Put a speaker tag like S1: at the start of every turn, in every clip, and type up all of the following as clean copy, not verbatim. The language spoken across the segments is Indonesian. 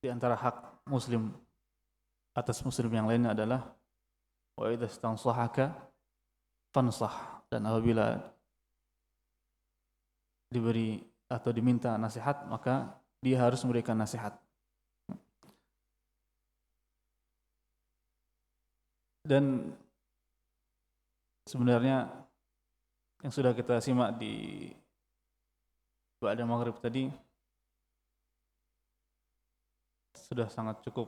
S1: di antara hak muslim atas muslim yang lainnya adalah wa idza stansahaka fansah, dan apabila diberi atau diminta nasihat maka dia harus memberikan nasihat. Dan sebenarnya yang sudah kita simak di ba'da maghrib tadi sudah sangat cukup.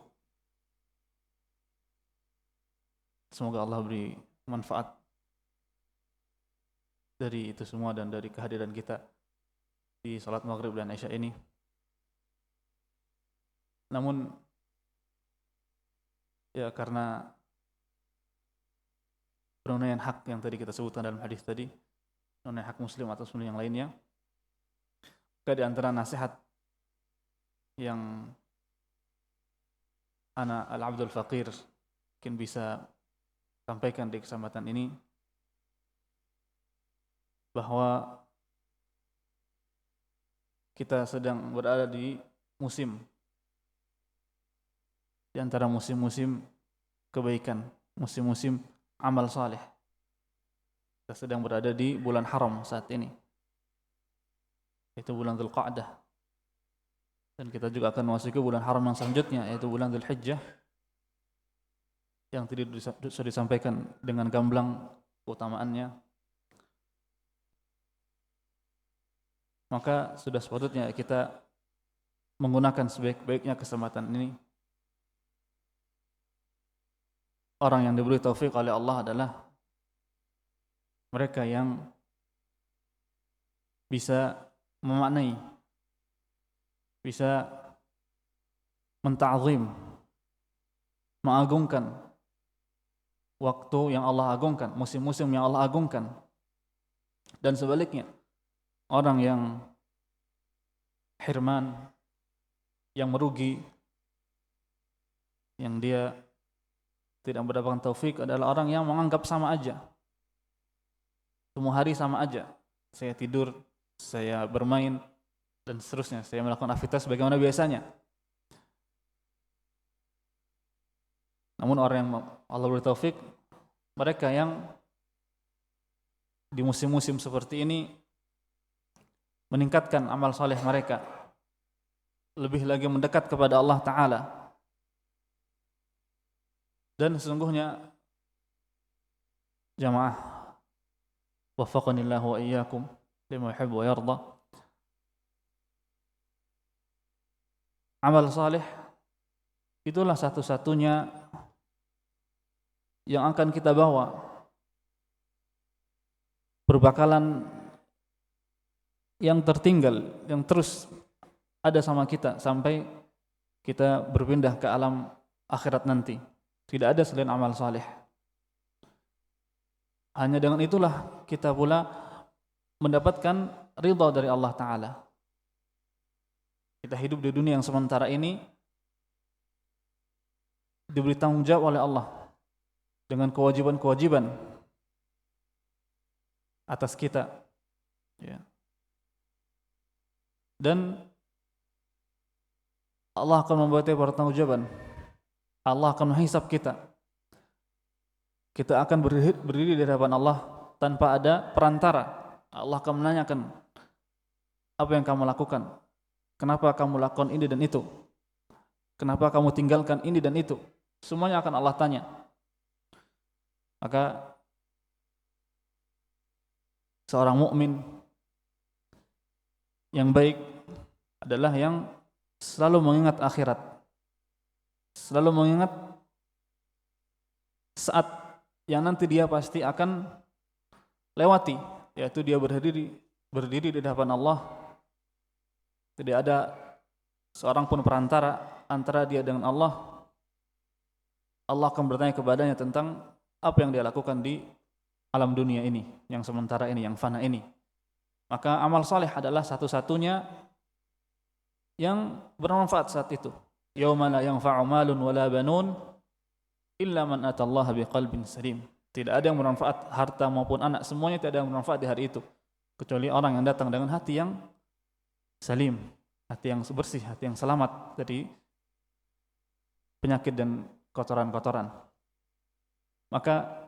S1: Semoga Allah beri manfaat dari itu semua dan dari kehadiran kita di salat maghrib dan isya ini. Namun ya karena penunaian hak yang tadi kita sebutkan dalam hadis tadi, penunaian hak muslim atau muslim yang lainnya, maka di antara nasihat yang ana al-abdul faqir mungkin bisa sampaikan di kesempatan ini, bahwa kita sedang berada di musim, di antara musim-musim kebaikan, musim-musim amal saleh. Kita sedang berada di bulan haram saat ini, yaitu bulan Dzulqa'dah. Dan kita juga akan memasuki bulan haram yang selanjutnya, yaitu bulan Dzulhijjah, yang tadi sudah disampaikan dengan gamblang keutamaannya. Maka sudah sepatutnya kita menggunakan sebaik-baiknya kesempatan ini. Orang yang diberi taufik oleh Allah adalah mereka yang bisa memaknai, bisa menta'zim, mengagungkan waktu yang Allah agungkan, musim-musim yang Allah agungkan. Dan sebaliknya, orang yang hirman, yang merugi, yang dia tidak mendapatkan taufik adalah orang yang menganggap sama aja. Semua hari sama aja. Saya tidur, saya bermain, dan seterusnya. Saya melakukan aktivitas bagaimana biasanya. Namun orang yang Allah beri taufik, mereka yang di musim-musim seperti ini meningkatkan amal saleh mereka, lebih lagi mendekat kepada Allah Ta'ala. Dan sesungguhnya jamaah waffaqanillahu wa iyyakum lima yuhibbu wa yarda, amal saleh itulah satu-satunya yang akan kita bawa perbakalan yang tertinggal, yang terus ada sama kita sampai kita berpindah ke alam akhirat nanti. Tidak ada selain amal saleh. Hanya dengan itulah kita pula mendapatkan ridha dari Allah Ta'ala. Kita hidup di dunia yang sementara ini diberi tanggung jawab oleh Allah dengan kewajiban-kewajiban atas kita, ya. Dan Allah akan membuatnya pertanggungjawaban. Allah akan menghisab kita. Kita akan berdiri di hadapan Allah tanpa ada perantara. Allah akan menanyakan, apa yang kamu lakukan? Kenapa kamu lakukan ini dan itu? Kenapa kamu tinggalkan ini dan itu? Semuanya akan Allah tanya. Maka seorang mukmin yang baik adalah yang selalu mengingat akhirat, selalu mengingat saat yang nanti dia pasti akan lewati, yaitu dia berdiri di hadapan Allah. Tidak ada seorang pun perantara antara dia dengan Allah. Allah akan bertanya kepadanya tentang apa yang dia lakukan di alam dunia ini, yang sementara ini, yang fana ini. Maka amal saleh adalah satu-satunya yang bermanfaat saat itu. Yauma la yanfa'u malun wala banun illa man atallaha biqalbin salim. Tidak ada yang bermanfaat, harta maupun anak, semuanya tidak ada yang bermanfaat di hari itu, kecuali orang yang datang dengan hati yang salim, hati yang bersih, hati yang selamat dari penyakit dan kotoran-kotoran. Maka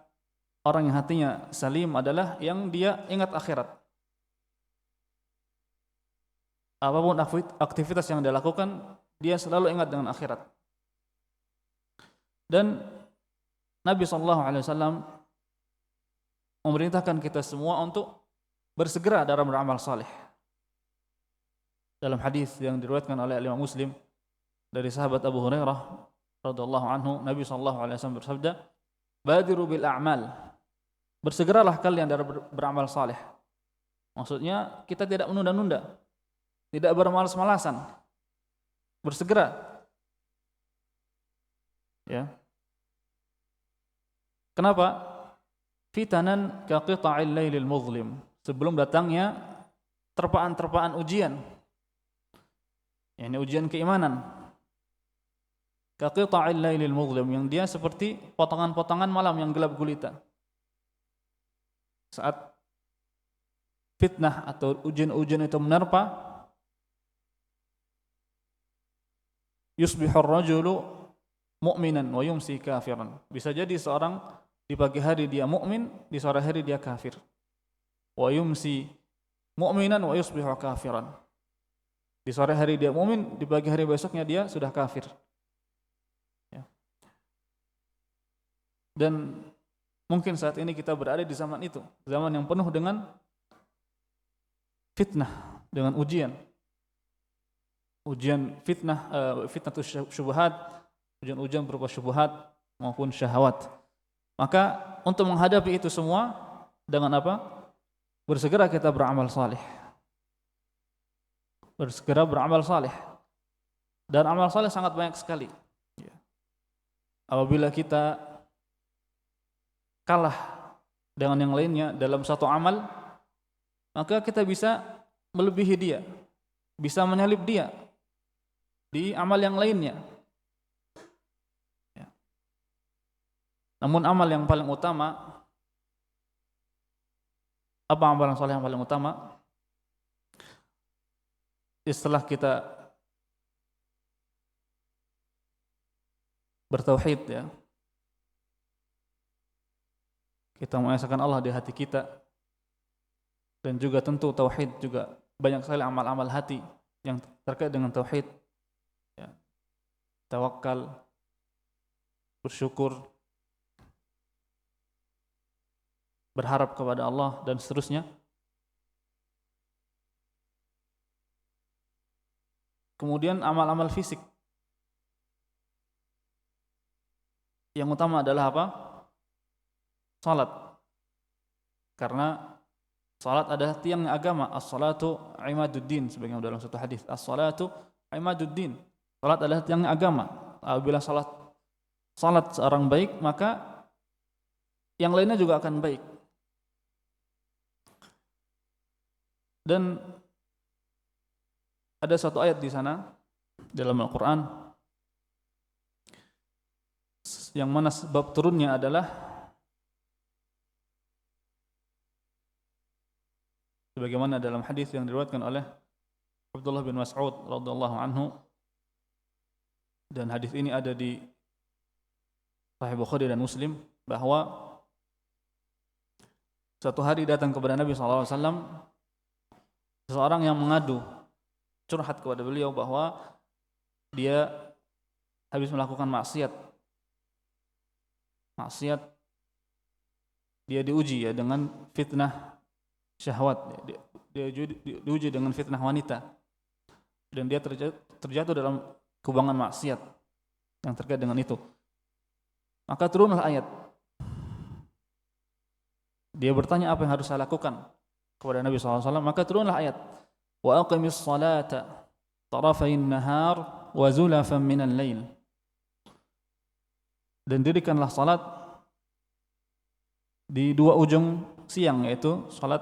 S1: orang yang hatinya salim adalah yang dia ingat akhirat. Apapun aktivitas yang dia lakukan, dia selalu ingat dengan akhirat. Dan Nabi SAW memerintahkan kita semua untuk bersegera dalam beramal saleh. Dalam hadis yang diriwayatkan oleh Imam Muslim dari sahabat Abu Hurairah radhiyallahu anhu, Nabi SAW bersabda, "Badiru bil a'mal." Bersegeralah kalian dalam beramal saleh. Maksudnya kita tidak menunda-nunda, tidak bermalas-malasan. Bersegera. Ya. Kenapa? Fitanan ka qita'il lailil muzlim. Sebelum datangnya terpaan-terpaan ujian. Ini ujian keimanan. Ka qita'il lailil muzlim, yang dia seperti potongan-potongan malam yang gelap gulita. Saat fitnah atau ujian-ujian itu menerpa, yusbihur rajulu mu'minan wa yumsi kafiran. Bisa jadi seorang di pagi hari dia mukmin, di sore hari dia kafir. Wa yumsi mu'minan wa yusbihu kafiran. Di sore hari dia mukmin, di pagi hari besoknya dia sudah kafir. Ya. Dan mungkin saat ini kita berada di zaman itu, zaman yang penuh dengan fitnah, dengan ujian. Ujian fitnah, fitnatus syubhat, ujian-ujian berupa syubhat maupun syahwat. Maka untuk menghadapi itu semua dengan apa? Bersegera kita beramal saleh. Bersegera beramal saleh. Dan amal saleh sangat banyak sekali. Apabila kita kalah dengan yang lainnya dalam satu amal, maka kita bisa melebihi dia, bisa menyalip dia di amal yang lainnya. Namun amal yang paling utama, apa amalan saleh yang paling utama? Setelah kita bertauhid, ya, kita mengesahkan Allah di hati kita, dan juga tentu tauhid juga banyak sekali amal-amal hati yang terkait dengan tauhid, ya. Tawakal, bersyukur, berharap kepada Allah, dan seterusnya. Kemudian amal-amal fisik. Yang utama adalah apa? Salat. Karena salat adalah tiangnya agama. As-salatu imaduddin, sebagaimana dalam satu hadis. As-salatu imaduddin. Salat adalah tiangnya agama. Apabila salat seorang baik, maka yang lainnya juga akan baik. Dan ada satu ayat di sana dalam Al-Quran yang mana sebab turunnya adalah sebagaimana dalam hadis yang diriwayatkan oleh Abdullah bin Mas'ud radhiyallahu anhu, dan hadis ini ada di Sahih Bukhari dan Muslim, bahwa suatu hari datang kepada Nabi SAW seseorang yang mengadu, curhat kepada beliau bahwa dia habis melakukan maksiat, dia diuji, ya, dengan fitnah syahwat, dia diuji dengan fitnah wanita, dan dia terjatuh dalam kubangan maksiat yang terkait dengan itu. Maka turunlah ayat. Dia bertanya, apa yang harus saya lakukan kepada Nabi SAW? Maka turunlah ayat, wa aqimis salata tarafayn nahar wa zulafan minal lail. Dan dirikanlah salat di dua ujung siang, yaitu salat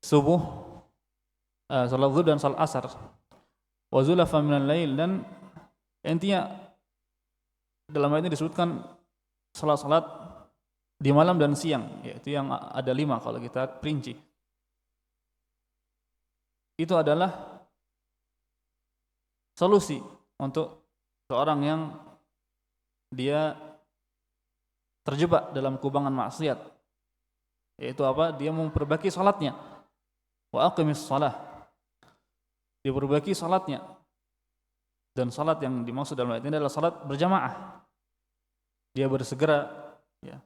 S1: subuh, salat zuhur dan salat asar. Wa zulafan minal lail, dan intinya dalam ayat ini disebutkan salat-salat di malam dan siang, yaitu yang ada 5 kalau kita perinci. Itu adalah solusi untuk seorang yang dia terjebak dalam kubangan maksiat, yaitu apa? Dia memperbaiki salatnya. Wa aqimis shalah. Dia perbaiki salatnya. Dan salat yang dimaksud dalam ayat ini adalah salat berjamaah. Dia bersegera ya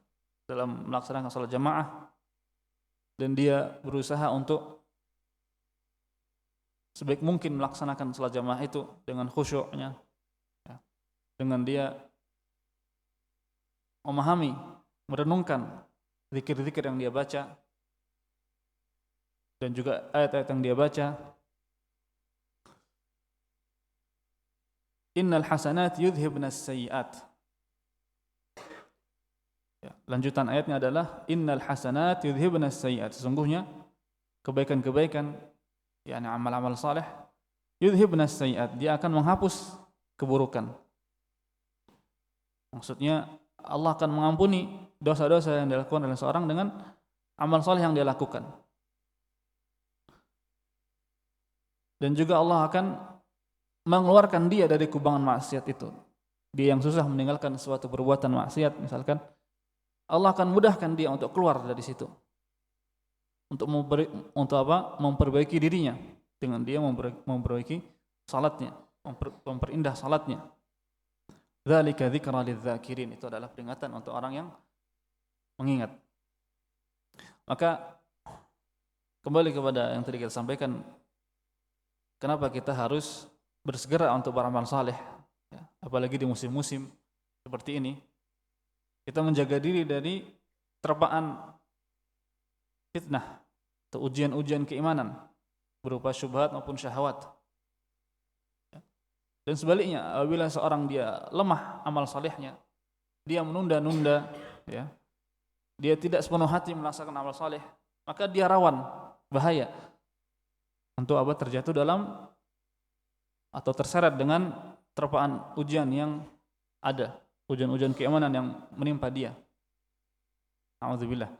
S1: dalam melaksanakan salat jamaah, dan dia berusaha untuk sebaik mungkin melaksanakan salat jamaah itu dengan khusyuknya, ya, dengan dia memahami, merenungkan zikir-zikir yang dia baca dan juga ayat-ayat yang dia baca. Innal hasanat yudhibnas sayyi'at. Ya, lanjutan ayatnya adalah innal hasanat yudhibnas sayyi'at. Sesungguhnya kebaikan-kebaikan, yakni amal-amal saleh, yudhibnas sayyi'at, dia akan menghapus keburukan. Maksudnya Allah akan mengampuni dosa-dosa yang dilakukan oleh seorang dengan amal saleh yang dia lakukan. Dan juga Allah akan mengeluarkan dia dari kubangan maksiat itu. Dia yang susah meninggalkan suatu perbuatan maksiat misalkan, Allah akan mudahkan dia untuk keluar dari situ. Untuk memperbaiki dirinya dengan dia memperbaiki salatnya, memperindah salatnya. Dzalika dzikra lidzakirin, itu adalah peringatan untuk orang yang mengingat. Maka kembali kepada yang tadi kita sampaikan, kenapa kita harus bersegera untuk beramal saleh, ya, apalagi di musim-musim seperti ini. Kita menjaga diri dari terpaan fitnah atau ujian-ujian keimanan berupa syubhat maupun syahwat. Dan sebaliknya, apabila seorang dia lemah amal salehnya, dia menunda-nunda, ya, dia tidak sepenuh hati melaksanakan amal saleh, maka dia rawan bahaya untuk terjatuh dalam atau terseret dengan terpaan ujian yang ada, ujian-ujian keimanan yang menimpa dia. A'udzubillah.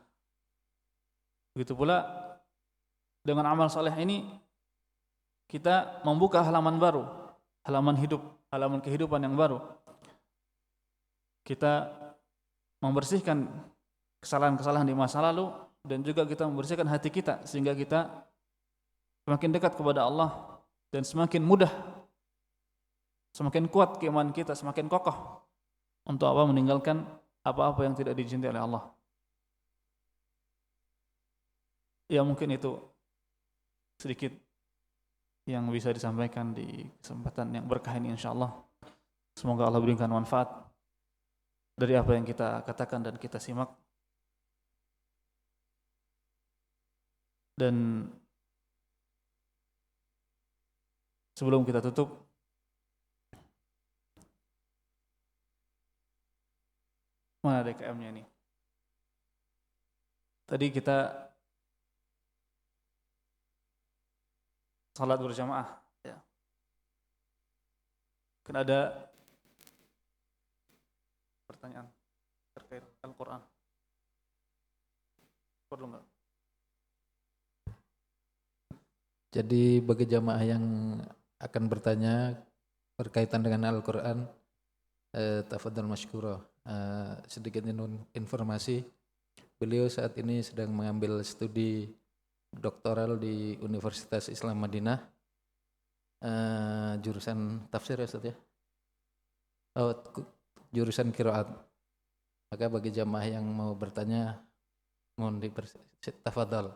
S1: Begitu pula dengan amal saleh ini kita membuka halaman baru, halaman hidup, halaman kehidupan yang baru. Kita membersihkan kesalahan-kesalahan di masa lalu dan juga kita membersihkan hati kita sehingga kita semakin dekat kepada Allah dan semakin mudah, semakin kuat keimanan kita, semakin kokoh untuk meninggalkan apa-apa yang tidak dicintai oleh Allah. Ya, mungkin itu sedikit yang bisa disampaikan di kesempatan yang berkah ini, insyaallah. Semoga Allah berikan manfaat dari apa yang kita katakan dan kita simak. Dan sebelum kita tutup, mana DKM-nya ini? Tadi kita salat berjamaah, ya. Kan ada pertanyaan terkait Al-Quran. Perlu nggak?
S2: Jadi bagi jamaah yang akan bertanya berkaitan dengan Al-Quran, tafadhal masykurah. Sedikit informasi, beliau saat ini sedang mengambil studi doktoral di Universitas Islam Madinah, jurusan tafsir ya Ustaz ya? Jurusan qiraat. Maka bagi jamaah yang mau bertanya, mohon tafadhal.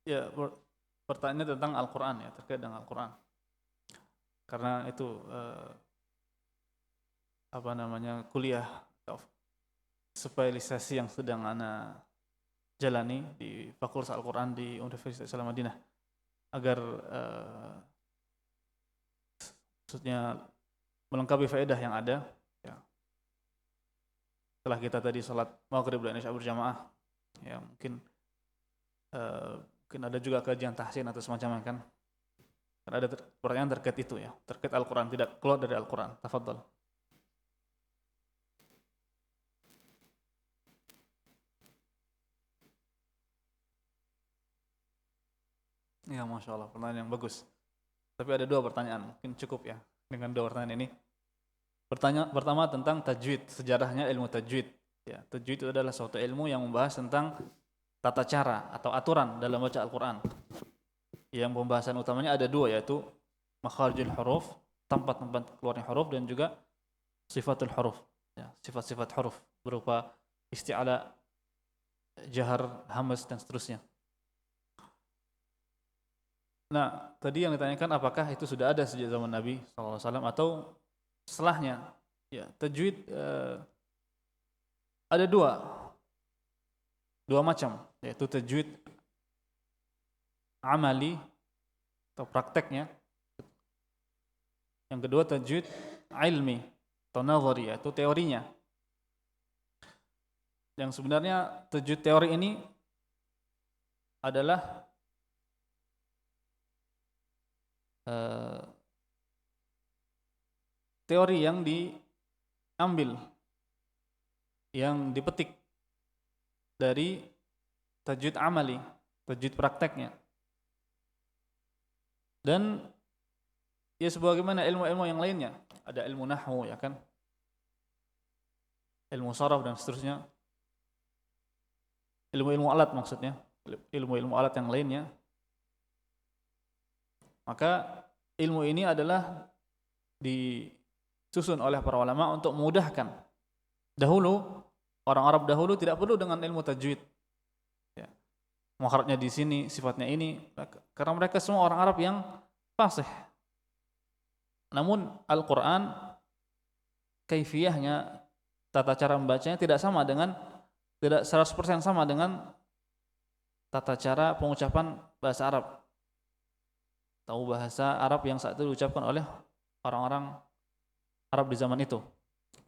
S1: Ya, pertanyaannya tentang Al-Quran, ya, terkait dengan Al-Quran. Karena itu kuliah spesialisasi yang sedang ana jalani di Fakultas Al-Quran di Universitas Islam Madinah, agar maksudnya melengkapi faedah yang ada, ya. Setelah kita tadi salat maghrib dan isya berjamaah, ya, mungkin ada juga kajian tahsin atau semacamnya, kan. Karena ada pertanyaan terkait itu, ya, terkait Al-Quran, tidak keluar dari Al-Quran. Tafadhal. Ya, Masya Allah, pertanyaan yang bagus. Tapi ada dua pertanyaan, mungkin cukup ya dengan dua pertanyaan ini. Pertama tentang tajwid, sejarahnya ilmu tajwid. Ya, tajwid itu adalah suatu ilmu yang membahas tentang tata cara atau aturan dalam baca Al-Quran. Yang pembahasan utamanya ada dua, yaitu makharijul huruf, tempat-tempat keluarnya huruf, dan juga sifatul huruf, ya, sifat-sifat huruf berupa isti'ala, jahar, hamz, dan seterusnya. Nah, tadi yang ditanyakan apakah itu sudah ada sejak zaman Nabi SAW atau setelahnya. Ya, tajwid ada dua macam, yaitu tajwid amali atau prakteknya. Yang kedua tajwid ilmi atau nazari, yaitu teorinya. Yang sebenarnya tajwid teori ini adalah teori yang diambil, yang dipetik dari tajwid amali, tajwid prakteknya. Dan ya sebagaimana ilmu-ilmu yang lainnya, ada ilmu nahwu, ya kan, ilmu sharaf dan seterusnya, ilmu-ilmu alat maksudnya, ilmu-ilmu alat yang lainnya. Maka ilmu ini adalah disusun oleh para ulama untuk memudahkan. Dahulu orang Arab dahulu tidak perlu dengan ilmu tajwid. Ya. Makhrajnya di sini, sifatnya ini, karena mereka semua orang Arab yang fasih. Namun Al-Quran, kaifiyahnya, tata cara membacanya tidak 100% sama dengan tata cara pengucapan bahasa Arab. Tahu bahasa Arab yang saat itu diucapkan oleh orang-orang Arab di zaman itu.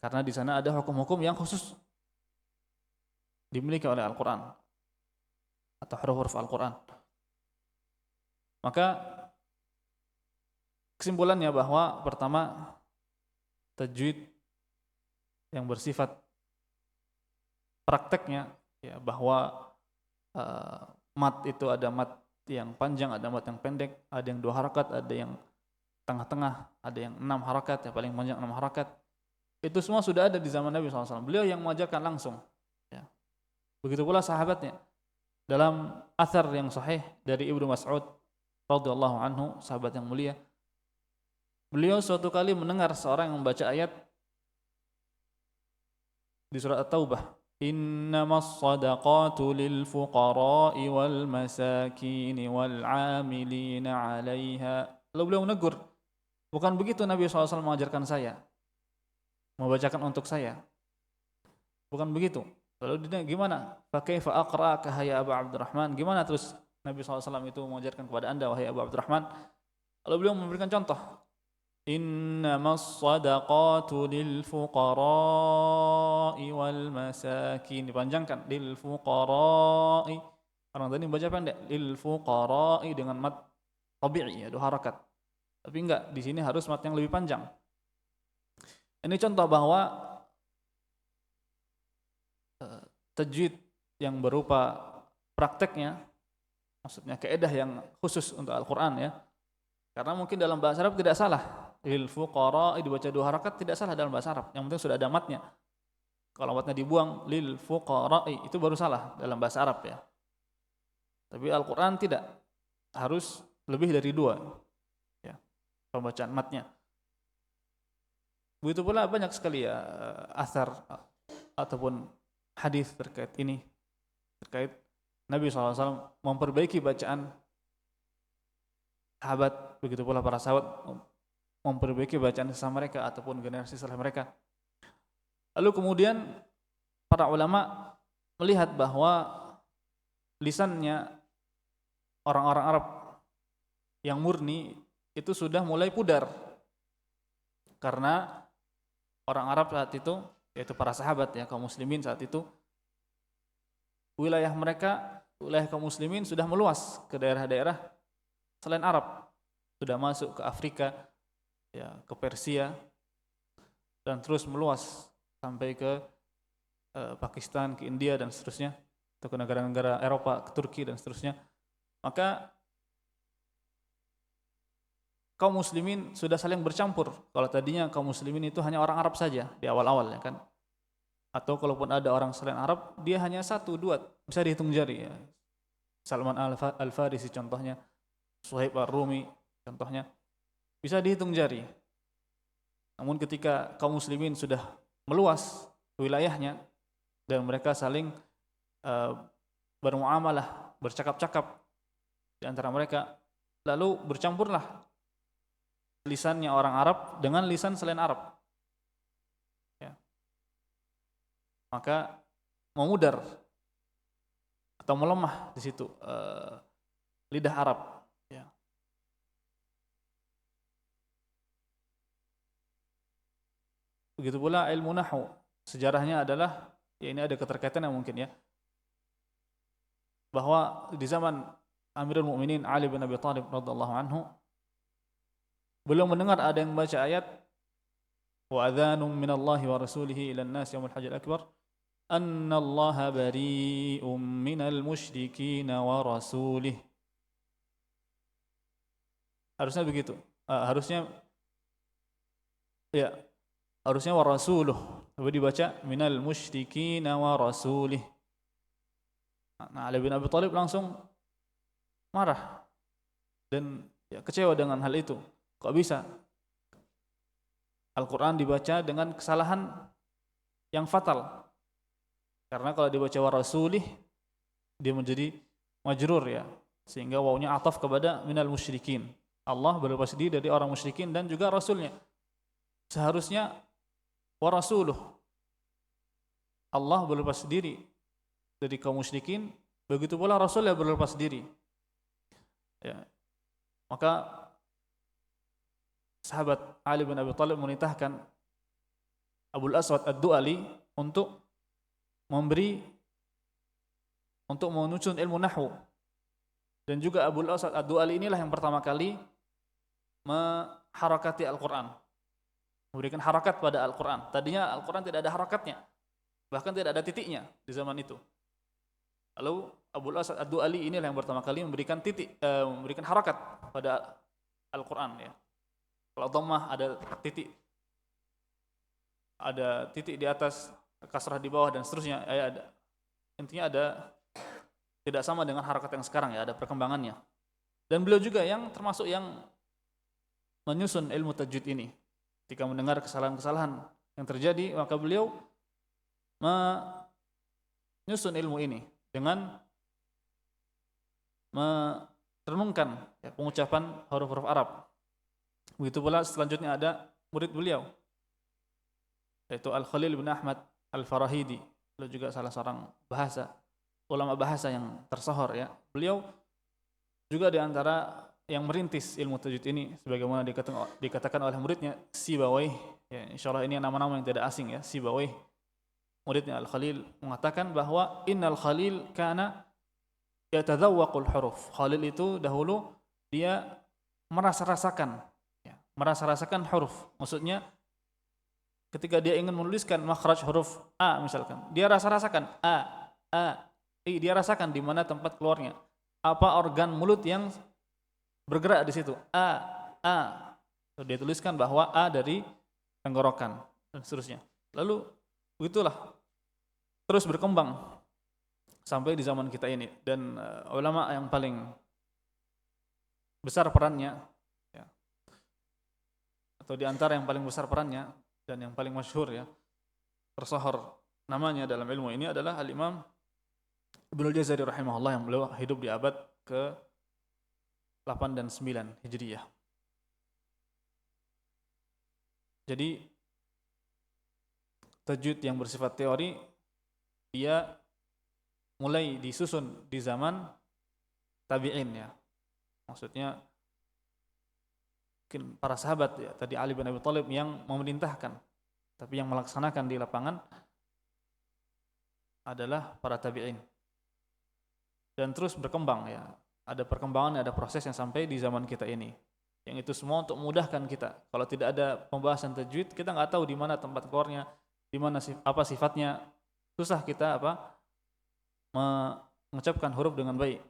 S1: Karena di sana ada hukum-hukum yang khusus dimiliki oleh Al-Quran atau huruf-huruf Al-Quran. Maka kesimpulannya bahwa pertama, tajwid yang bersifat prakteknya, ya, bahwa mat itu ada mat yang panjang, ada mat yang pendek, ada yang 2 harakat, ada yang tengah-tengah, ada yang 6 harakat, yang paling panjang 6 harakat. Itu semua sudah ada di zaman Nabi SAW. Beliau yang mengajarkan langsung. Ya. Begitu pula sahabatnya. Dalam athar yang sahih dari Ibnu Mas'ud radhiyallahu anhu, sahabat yang mulia, beliau suatu kali mendengar seorang yang membaca ayat di surat At-Taubah, innamas shadaqatu lil fuqara'i wal masakin wal 'amilina 'alaiha. Lalu beliau menegur, bukan begitu Nabi SAW mengajarkan saya, membacakan untuk saya, bukan begitu. Lalu dia gimana? Fa kaifa aqra'aka ya Abu Abdurrahman? Gimana terus Nabi SAW itu mengajarkan kepada anda wahai Abu Abdurrahman? Lalu beliau memberikan contoh, innamas shadaqatu lil fuqara'i wal masakin. Dipanjangkan, lil fuqara'i. Orang tadi baca pendek, lil fuqara'i dengan mat tabi'i, ya, 2 harakat. Tapi enggak, di sini harus mat yang lebih panjang. Ini contoh bahwa tajwid yang berupa prakteknya, maksudnya kaidah yang khusus untuk Al-Qur'an, ya. Karena mungkin dalam bahasa Arab tidak salah. Lil fuqara'i dibaca 2 harakat tidak salah dalam bahasa Arab. Yang penting sudah ada matnya. Kalau matnya dibuang, lil fuqara'i, itu baru salah dalam bahasa Arab, ya. Tapi Al-Quran tidak, harus lebih dari 2, ya, pembacaan matnya. Begitu pula banyak sekali, ya, athar ataupun hadis terkait ini, terkait Nabi SAW memperbaiki bacaan sahabat, begitu pula para sahabat memperbaiki bacaan sesama mereka ataupun generasi setelah mereka. Lalu kemudian para ulama melihat bahwa lisannya orang-orang Arab yang murni itu sudah mulai pudar, karena orang Arab saat itu, yaitu para sahabat, ya, kaum muslimin saat itu, wilayah mereka, wilayah kaum muslimin sudah meluas ke daerah-daerah selain Arab, sudah masuk ke Afrika, ya, ke Persia, dan terus meluas sampai ke Pakistan, ke India dan seterusnya, atau ke negara-negara Eropa, ke Turki dan seterusnya. Maka kaum muslimin sudah saling bercampur. Kalau tadinya kaum muslimin itu hanya orang Arab saja di awal-awal ya kan. Atau kalaupun ada orang selain Arab, dia hanya satu, dua, bisa dihitung jari ya. Salman Al-Farisi contohnya, Suhaib Ar-Rumi contohnya, bisa dihitung jari. Namun ketika kaum muslimin sudah meluas wilayahnya dan mereka saling bermuamalah, bercakap-cakap di antara mereka, lalu bercampurlah lisannya orang Arab dengan lisan selain Arab. Ya. Maka memudar atau melemah di situ lidah Arab. Ya. Begitu pula ilmu nahwu. Sejarahnya adalah, ya ini ada keterkaitannya mungkin ya, bahwa di zaman Amirul Mukminin Ali bin Abi Thalib radhiyallahu anhu, beliau mendengar ada yang membaca ayat wa adhanum minallahi wa rasulihi ila an-nas yaumul hajjil akbar annallaha bari'um minal musyrikin wa rasulih. Harusnya begitu. Harusnya wa rasuluh. Tapi dibaca minal musyrikin wa rasulih. Nah, Ali bin Abi Thalib langsung marah dan kecewa dengan hal itu. Kok bisa Al-Quran dibaca dengan kesalahan yang fatal? Karena kalau dibaca wa rasulih, dia menjadi majrur ya, sehingga wawunya ataf kepada minal musyrikin. Allah berlepas diri dari orang musyrikin dan juga rasulnya. Seharusnya wa rasuluh, Allah berlepas diri dari kaum musyrikin, begitu pula rasulnya berlepas diri. Ya. Maka sahabat Ali bin Abi Thalib memerintahkan Abul Aswad Ad-Du'ali untuk menyusun ilmu nahwu. Dan juga Abul Aswad Ad-Du'ali inilah yang pertama kali mengharakati Al-Quran, memberikan harakat pada Al-Quran. Tadinya Al-Quran tidak ada harakatnya, bahkan tidak ada titiknya di zaman itu. Lalu Abul Aswad Ad-Du'ali inilah yang pertama kali memberikan harakat pada Al-Quran ya. Kalau dhammah ada titik di atas, kasrah di bawah dan seterusnya. Intinya ada tidak sama dengan harakat yang sekarang ya, ada perkembangannya. Dan beliau juga yang termasuk yang menyusun ilmu tajwid ini. Ketika mendengar kesalahan-kesalahan yang terjadi, maka beliau menyusun ilmu ini dengan merenungkan pengucapan huruf-huruf Arab. Begitu pula selanjutnya ada murid beliau, yaitu Al-Khalil bin Ahmad Al-Farahidi. Beliau juga salah seorang ulama bahasa yang tersohor ya. Beliau juga di antara yang merintis ilmu tajwid ini, sebagaimana dikatakan oleh muridnya Sibawayh. Ya, insyaallah ini nama-nama yang tidak asing ya. Sibawayh, muridnya Al-Khalil, mengatakan bahwa innal Khalil kana yatadzawwaqul huruf. Khalil itu dahulu dia merasa-rasakan huruf. Maksudnya ketika dia ingin menuliskan makhraj huruf A misalkan, dia rasakan dia rasakan di mana tempat keluarnya, apa organ mulut yang bergerak di situ. Dia tuliskan bahwa A dari tenggorokan dan seterusnya. Lalu begitulah terus berkembang sampai di zaman kita ini. Dan ulama yang paling besar perannya ya, atau di antara yang paling besar perannya dan yang paling masyhur ya, tersohor namanya dalam ilmu ini adalah Al-Imam Ibnul Jazari rahimahullah, yang beliau hidup di abad ke-8 dan 9 Hijriyah. Jadi tajwid yang bersifat teori dia mulai disusun di zaman tabi'in ya. Maksudnya mungkin para sahabat ya, tadi Ali bin Abi Thalib yang memerintahkan, tapi yang melaksanakan di lapangan adalah para tabi'in. Dan terus berkembang ya. Ada perkembangan, ada proses yang sampai di zaman kita ini. Yang itu semua untuk memudahkan kita. Kalau tidak ada pembahasan tajwid, kita nggak tahu di mana tempat keluarnya, di mana apa sifatnya. Susah kita mengucapkan huruf dengan baik.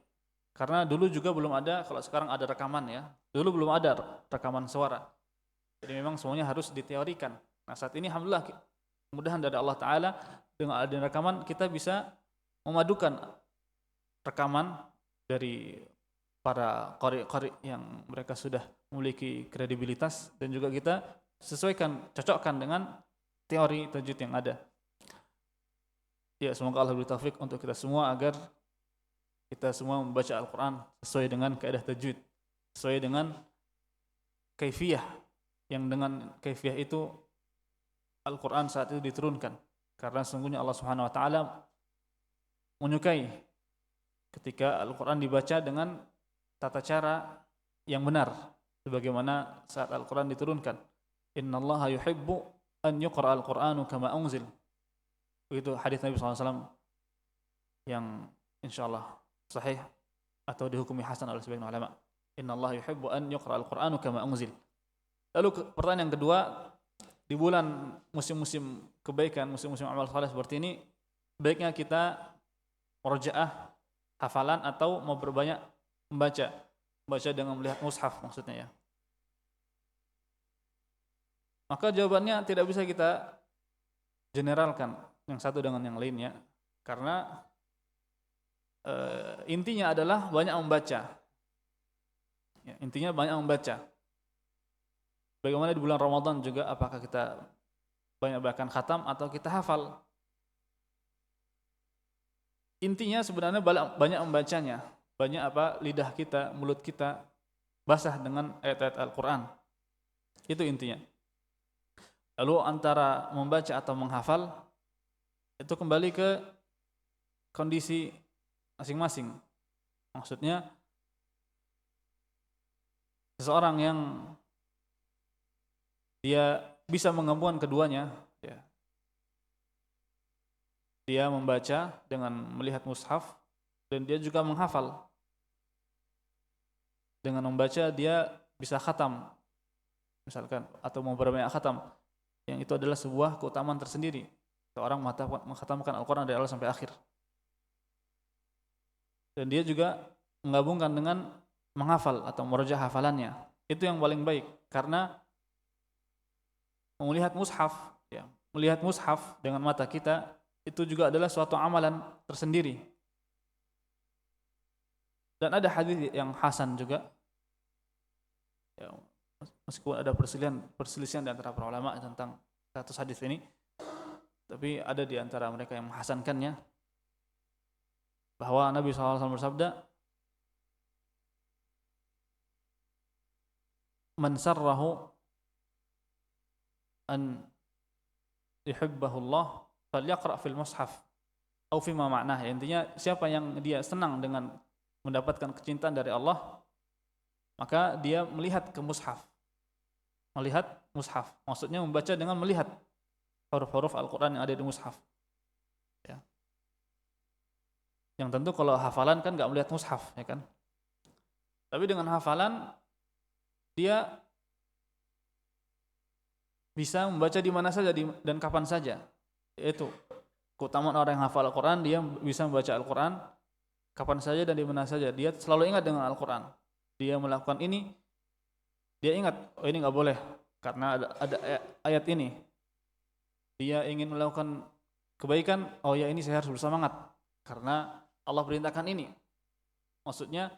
S1: Karena dulu juga belum ada, kalau sekarang ada rekaman ya, dulu belum ada rekaman suara. Jadi memang semuanya harus diteorikan. Nah saat ini alhamdulillah kemudahan dari Allah Ta'ala, dengan adanya rekaman kita bisa memadukan rekaman dari para qari-qari yang mereka sudah memiliki kredibilitas, dan juga kita sesuaikan, cocokkan dengan teori tajwid yang ada. Ya, semoga Allah beri taufik untuk kita semua agar kita semua membaca Al-Quran sesuai dengan kaidah tajwid, sesuai dengan kaifiyah, yang dengan kaifiyah itu Al-Quran saat itu diturunkan. Karena sesungguhnya Allah Subhanahu wa taala menyukai ketika Al-Quran dibaca dengan tata cara yang benar, sebagaimana saat Al-Quran diturunkan. Innallaha yuhibbu an yuqra al-Qur'anu kama unzil. Begitu hadis Nabi SAW yang insyaallah sahih atau dihukumi hasan oleh sebagian ulama. Innallaha yuhibbu an yuqra al-Qur'anu kama unzil. Lalu pertanyaan yang kedua, di bulan musim-musim kebaikan, musim-musim amal saleh seperti ini, baiknya kita murajaah hafalan atau mau berbanyak membaca dengan melihat mushaf maksudnya ya. Maka jawabannya tidak bisa kita generalkan yang satu dengan yang lainnya, karena intinya adalah banyak membaca. Ya, intinya banyak membaca. Bagaimana di bulan Ramadan juga, apakah kita banyak-banyakan khatam atau kita hafal? Intinya sebenarnya banyak membacanya, banyak lidah kita, mulut kita basah dengan ayat-ayat Al-Quran. Itu intinya. Lalu antara membaca atau menghafal itu kembali ke kondisi masing-masing. Maksudnya seseorang yang dia bisa menggabungkan keduanya, ya, dia membaca dengan melihat mushaf dan dia juga menghafal. Dengan membaca dia bisa khatam misalkan, atau mau berbanyak khatam, yang itu adalah sebuah keutamaan tersendiri. Seorang mengkhatamkan Al-Quran dari awal sampai akhir. Dan dia juga menggabungkan dengan menghafal atau merajah hafalannya. Itu yang paling baik, karena melihat mushaf, ya, melihat mushaf dengan mata kita itu juga adalah suatu amalan tersendiri. Dan ada hadis yang hasan juga, ya, meskipun ada perselisihan di antara para ulama tentang status hadis ini, tapi ada di antara mereka yang menghasankannya, bahwa Nabi SAW bersabda, man sarrahu an yuhibbahullah falyaqra fil mushaf atau fima ma'nah. Intinya siapa yang dia senang dengan mendapatkan kecintaan dari Allah, maka dia melihat ke mushaf. Melihat mushaf, maksudnya membaca dengan melihat huruf-huruf Al-Quran yang ada di mushaf, ya. Yang tentu kalau hafalan kan nggak melihat mushaf, ya kan. Tapi dengan hafalan dia bisa membaca di mana saja dan kapan saja. Itu keutamaan orang yang hafal Al-Quran, dia bisa membaca Al-Quran kapan saja dan di mana saja. Dia selalu ingat dengan Al-Quran. Dia melakukan ini, dia ingat, oh ini nggak boleh karena ada ayat ini. Dia ingin melakukan kebaikan, oh ya ini saya harus bersemangat karena Allah perintahkan ini. Maksudnya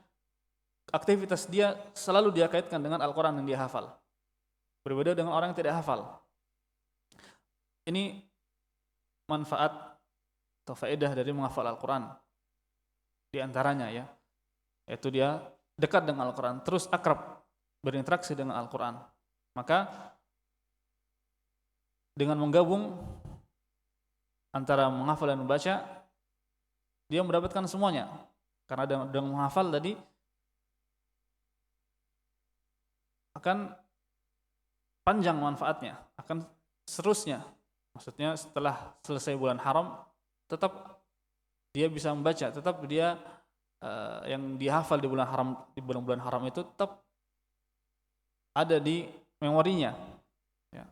S1: aktivitas dia selalu dia kaitkan dengan Al-Quran yang dia hafal. Berbeda dengan orang yang tidak hafal. Ini manfaat atau faedah dari menghafal Al-Quran. Di antaranya ya, yaitu dia dekat dengan Al-Quran, terus akrab, berinteraksi dengan Al-Quran. Maka dengan menggabung antara menghafal dan membaca, dia mendapatkan semuanya. Karena dengan menghafal tadi akan panjang manfaatnya, akan seterusnya. Maksudnya setelah selesai bulan haram, tetap dia bisa membaca, tetap dia yang dihafal di bulan-bulan haram itu tetap ada di memorinya. Ya.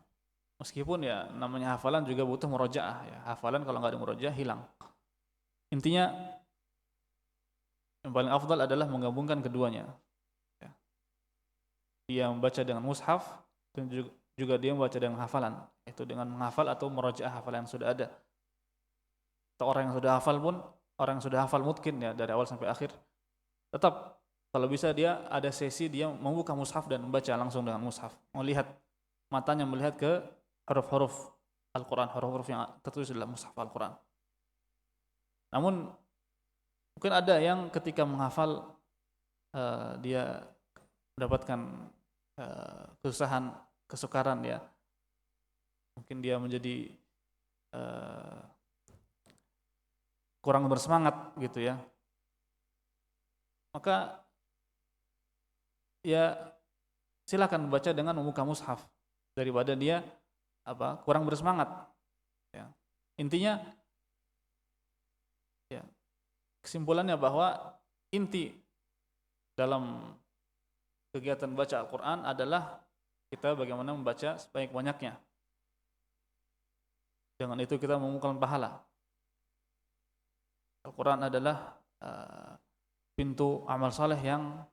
S1: Meskipun ya namanya hafalan juga butuh murojaah. Ya. Hafalan kalau nggak ada murojaah hilang. Intinya Yang paling afdal adalah menggabungkan keduanya. Ya. Dia membaca dengan mushaf dan juga dia membaca dengan hafalan, itu dengan menghafal atau merajaah hafalan yang sudah ada. Atau orang yang sudah hafal pun, orang yang sudah hafal mungkin ya dari awal sampai akhir, tetap kalau bisa dia ada sesi dia membuka mushaf dan membaca langsung dengan mushaf, melihat matanya melihat ke huruf-huruf Al-Quran, huruf-huruf yang tertulis dalam mushaf Al-Quran. Namun mungkin ada yang ketika menghafal dia mendapatkan kesusahan, kesukaran ya. Mungkin dia menjadi kurang bersemangat gitu ya. Maka ya silakan baca dengan membuka mushaf daripada dia kurang bersemangat. Ya. Intinya ya, kesimpulannya bahwa inti dalam kegiatan baca Al-Quran adalah kita bagaimana membaca sebanyak-banyaknya. Dengan itu kita mengumpulkan pahala. Al-Quran adalah pintu amal saleh yang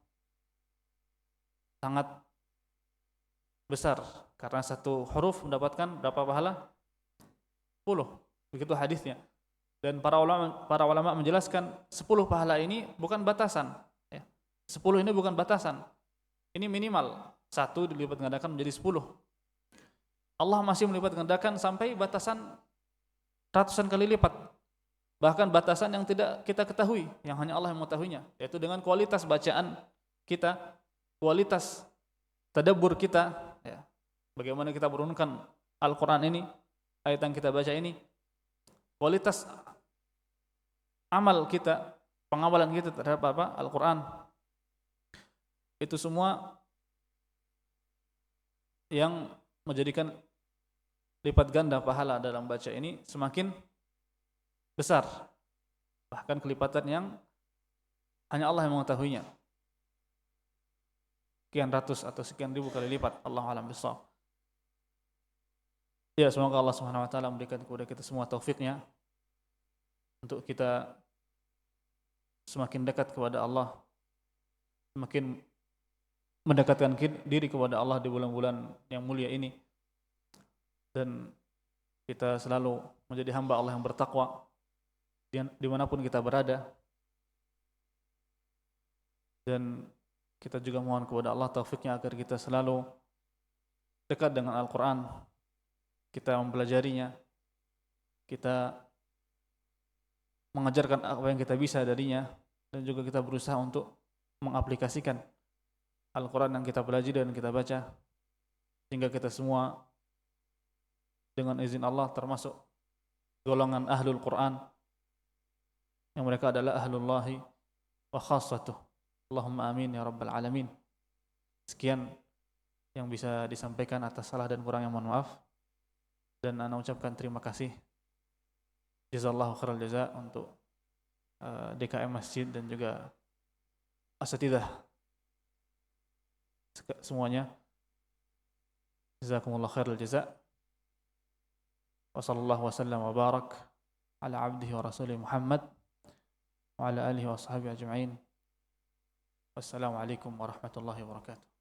S1: sangat besar, karena satu huruf mendapatkan berapa pahala? 10. Begitu hadisnya. Dan para ulama menjelaskan 10 pahala ini bukan batasan ya. 10 ini bukan batasan. Ini minimal 1 dilipat gandakan menjadi 10. Allah masih melipat gandakan sampai batasan ratusan kali lipat. Bahkan batasan yang tidak kita ketahui, yang hanya Allah yang mengetahuinya, yaitu dengan kualitas bacaan kita, kualitas tadabbur kita ya. Bagaimana kita merenungkan Al-Quran ini, ayat yang kita baca ini, kualitas amal kita, pengamalan kita terhadap Al-Quran, itu semua yang menjadikan lipat ganda pahala dalam baca ini semakin besar, bahkan kelipatan yang hanya Allah yang mengetahuinya, sekian ratus atau sekian ribu kali lipat. Allahu a'lam bishawab. Ya, semoga Allah Subhanahu wa taala memberikan kepada kita semua taufiknya untuk kita semakin dekat kepada Allah, semakin mendekatkan diri kepada Allah di bulan-bulan yang mulia ini, dan kita selalu menjadi hamba Allah yang bertakwa dimanapun kita berada. Dan kita juga mohon kepada Allah taufiknya agar kita selalu dekat dengan Al-Quran, kita mempelajarinya, kita mengajarkan apa yang kita bisa darinya, dan juga kita berusaha untuk mengaplikasikan Al-Quran yang kita pelajari dan kita baca, sehingga kita semua dengan izin Allah termasuk golongan ahlul Quran, yang mereka adalah ahlullahi wa khassatuh. Allahumma amin ya rabbal alamin. Sekian yang bisa disampaikan, atas salah dan kurang yang mohon maaf, dan ana ucapkan terima kasih jazallahu khairal jaza untuk DKM Masjid dan juga asatidzah semuanya. Jazakumullah khairal jaza. Wa sallallahu wasallam wa barak ala abdihi wa rasulih Muhammad wa ala alihi wa sahbihi ajma'in. Wassalamualaikum warahmatullahi wabarakatuh.